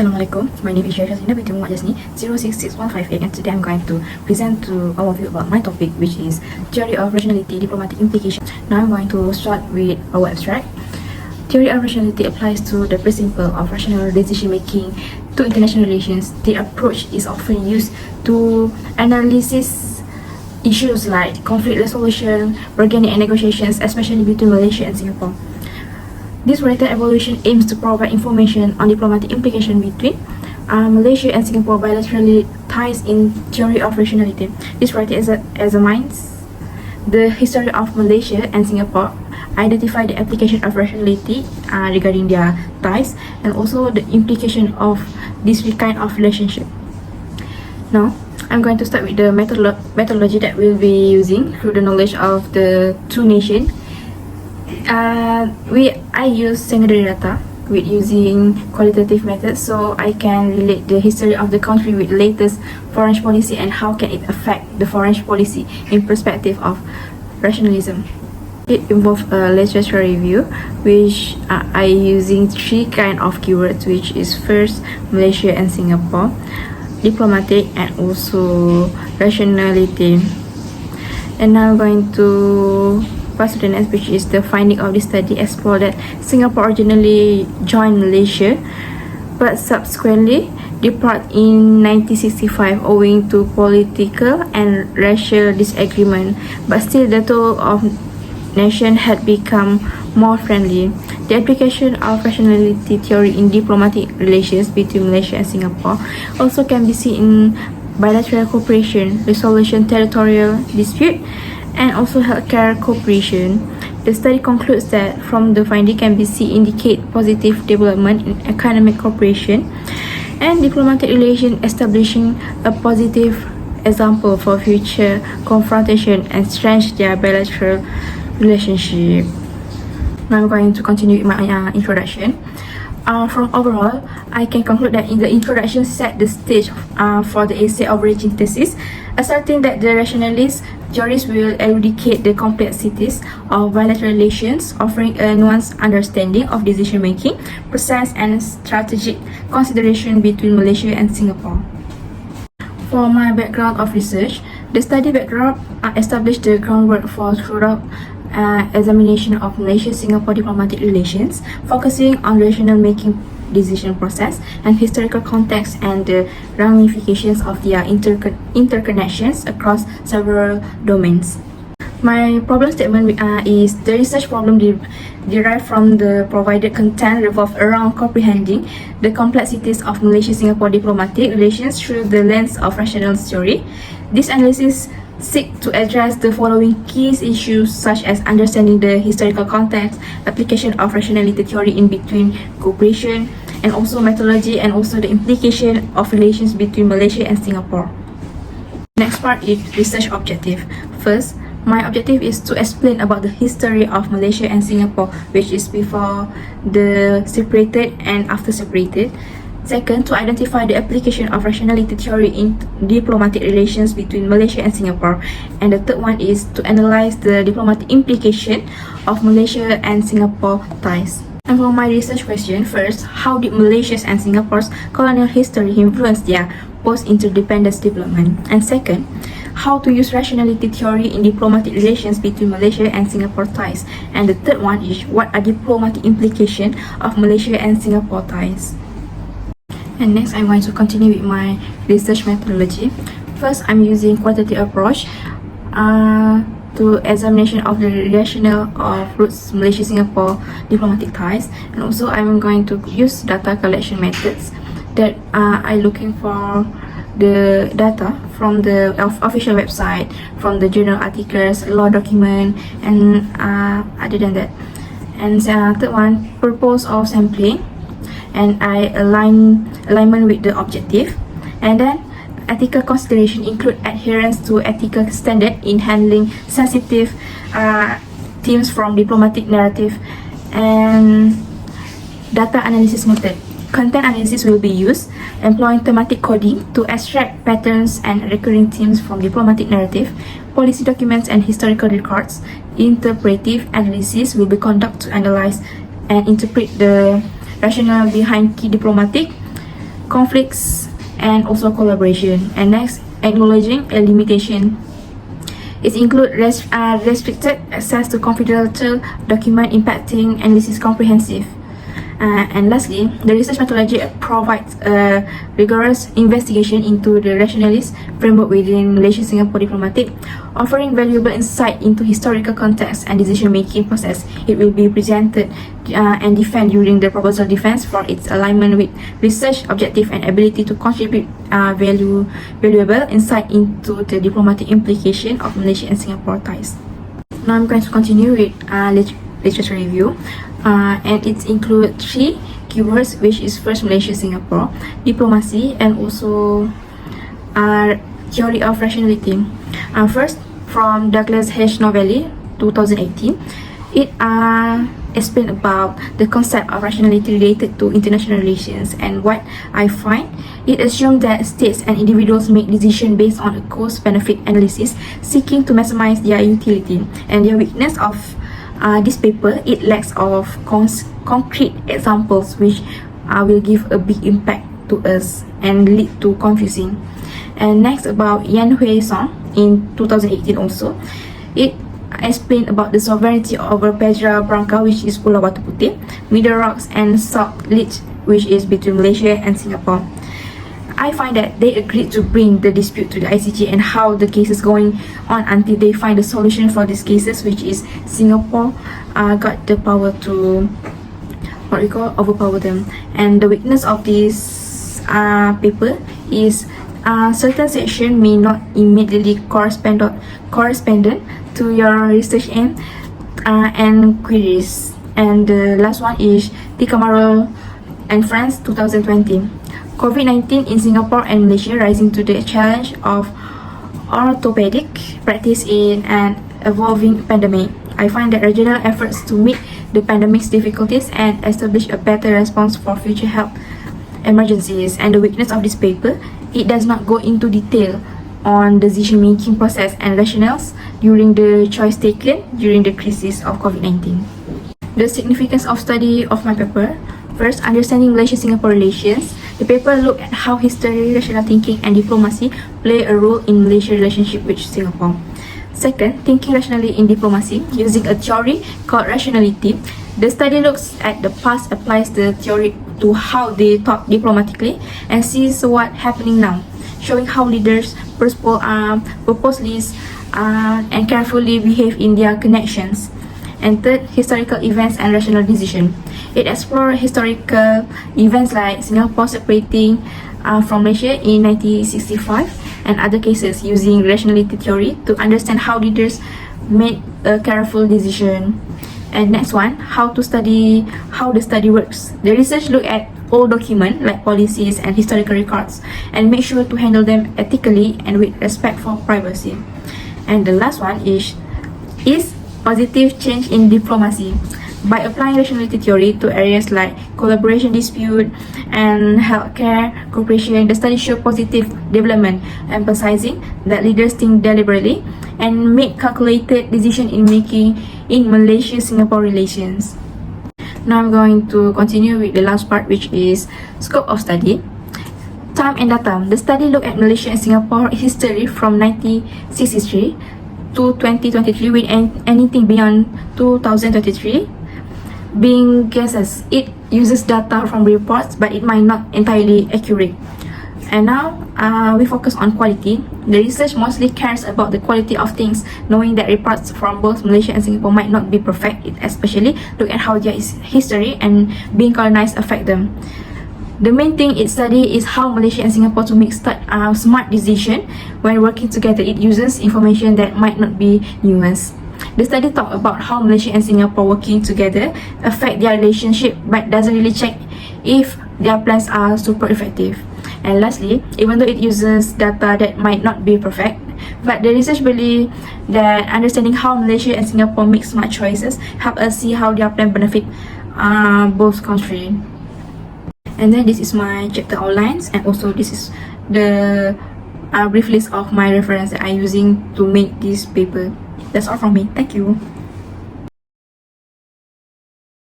Assalamualaikum, my name is Shazleena binti Muhmad Jasni 066158, and today I'm going to present to all of you about my topic, which is Theory of Rationality, Diplomatic Implication. Now I'm going to start with our abstract. Theory of rationality applies to the principle of rational decision making to international relations. The approach is often used to analyze issues like conflict resolution, bargaining and negotiations, especially between Malaysia and Singapore. This written evaluation aims to provide information on diplomatic implication between Malaysia and Singapore bilateral ties in theory of rationality. This writing examines the history of Malaysia and Singapore, identify the application of rationality regarding their ties, and also the implication of this kind of relationship. Now, I'm going to start with the methodology that we'll be using through the knowledge of the two nations. I use secondary data with using qualitative methods, so I can relate the history of the country with latest foreign policy and how can it affect the foreign policy in perspective of rationalism. It involves a literature review, which I using three kind of keywords, which is first Malaysia and Singapore, diplomatic, and also rationality. And now I'm going to pass to the next, which is the finding of this study explore that Singapore originally joined Malaysia but subsequently depart in 1965 owing to political and racial disagreement, but still the two of nation had become more friendly. The application of rationality theory in diplomatic relations between Malaysia and Singapore also can be seen in bilateral cooperation, resolution territorial dispute, and also healthcare cooperation. The study concludes that from the finding can be seen indicate positive development in economic cooperation and diplomatic relations, establishing a positive example for future confrontation and strengthen their bilateral relationship. Now I'm going to continue with my introduction. From overall, I can conclude that in the introduction set the stage for the essay of writing thesis, asserting that the rationalist theories will eradicate the complexities of bilateral relations, offering a nuanced understanding of decision-making, process and strategic consideration between Malaysia and Singapore. For my background of research, the study background established the groundwork for thorough examination of Malaysia-Singapore diplomatic relations, focusing on rational making decision process and historical context and the ramifications of their interconnections across several domains. My problem statement is the research problem derived from the provided content revolve around comprehending the complexities of Malaysia-Singapore diplomatic relations through the lens of rational theory. This analysis seek to address the following key issues, such as understanding the historical context, application of rationality theory in between cooperation, and also methodology, and also the implication of relations between Malaysia and Singapore. Next part is research objective. First, my objective is to explain about the history of Malaysia and Singapore, which is before the separated and after separated. Second, to identify the application of rationality theory in diplomatic relations between Malaysia and Singapore. And the third one is to analyze the diplomatic implication of Malaysia and Singapore ties. And for my research question, first, how did Malaysia's and Singapore's colonial history influence their post-interdependence development? And second, how to use rationality theory in diplomatic relations between Malaysia and Singapore ties? And the third one is, what are diplomatic implications of Malaysia and Singapore ties? And next, I'm going to continue with my research methodology. First, I'm using quantitative approach to examination of the rationale of roots Malaysia-Singapore diplomatic ties, and also I'm going to use data collection methods that I looking for the data from the official website, from the journal articles, law document, and other than that. And third one, purpose of sampling, and I alignment with the objective. And then ethical consideration include adherence to ethical standard in handling sensitive themes from diplomatic narrative. And data analysis method, content analysis will be used, employing thematic coding to extract patterns and recurring themes from diplomatic narrative, policy documents and historical records. Interpretive analysis will be conducted to analyze and interpret the rationale behind key diplomatic conflicts, and also collaboration. And next, acknowledging a limitation. It includes restricted access to confidential document impacting analysis comprehensive. And lastly, the research methodology provides a rigorous investigation into the rationalist framework within Malaysia-Singapore diplomatic, offering valuable insight into historical context and decision-making process. It will be presented and defended during the proposal defense for its alignment with research objective and ability to contribute valuable insight into the diplomatic implication of Malaysia and Singapore ties. Now I'm going to continue with literature review. And it includes 3 keywords, which is first Malaysia-Singapore, diplomacy, and also theory of rationality. First, from Douglas H. Novelli, 2018, it explains about the concept of rationality related to international relations. And what I find, it assumes that states and individuals make decisions based on a cost-benefit analysis, seeking to maximize their utility. And their weakness of this paper, it lacks of concrete examples which will give a big impact to us and lead to confusing. And next, about Yan Hui Song in 2018 also, it explained about the sovereignty over Petra Branca, which is Pulau Batu Putih, Middle Rocks, and South Lect, which is between Malaysia and Singapore. I find that they agreed to bring the dispute to the ICJ and how the case is going on until they find a solution for these cases, which is Singapore got the power to overpower them. And the weakness of this paper is certain section may not immediately correspond to your research aim and queries. And the last one is Ticamaral and France 2020. COVID-19 in Singapore and Malaysia rising to the challenge of orthopedic practice in an evolving pandemic. I find that regional efforts to meet the pandemic's difficulties and establish a better response for future health emergencies. And the weakness of this paper, it does not go into detail on decision-making process and rationales during the choice taken during the crisis of COVID-19. The significance of study of my paper. First, understanding Malaysia-Singapore relations. The paper looked at how history, rational thinking, and diplomacy play a role in Malaysia's relationship with Singapore. Second, thinking rationally in diplomacy using a theory called rationality. The study looks at the past, applies the theory to how they thought diplomatically, and sees what's happening now, showing how leaders purposely and carefully behave in their connections. And third, historical events and rational decision. It explores historical events like Singapore separating from Malaysia in 1965 and other cases using rationality theory to understand how leaders made a careful decision. And next one, how the study works. The research look at all documents like policies and historical records and make sure to handle them ethically and with respect for privacy. And the last one is positive change in diplomacy. By applying rationality theory to areas like collaboration dispute and healthcare cooperation, the study showed positive development, emphasizing that leaders think deliberately and make calculated decision in making in Malaysia-Singapore relations. Now I'm going to continue with the last part, which is scope of study. Time and datum. The study looked at Malaysia and Singapore history from 1963 to 2023 with anything beyond 2023 being guesses. It uses data from reports, but it might not entirely accurate. And now we focus on quality. The research mostly cares about the quality of things, knowing that reports from both Malaysia and Singapore might not be perfect. It especially look at how their history and being colonized affect them. The main thing it study is how Malaysia and Singapore to make smart decision when working together. It uses information that might not be nuanced. The study talk about how Malaysia and Singapore working together affect their relationship, but doesn't really check if their plans are super effective. And lastly, even though it uses data that might not be perfect, but the research believe that understanding how Malaysia and Singapore make smart choices help us see how their plan benefit both countries. And then this is my chapter outlines, and also this is the brief list of my reference that I'm using to make this paper. That's all from me. Thank you.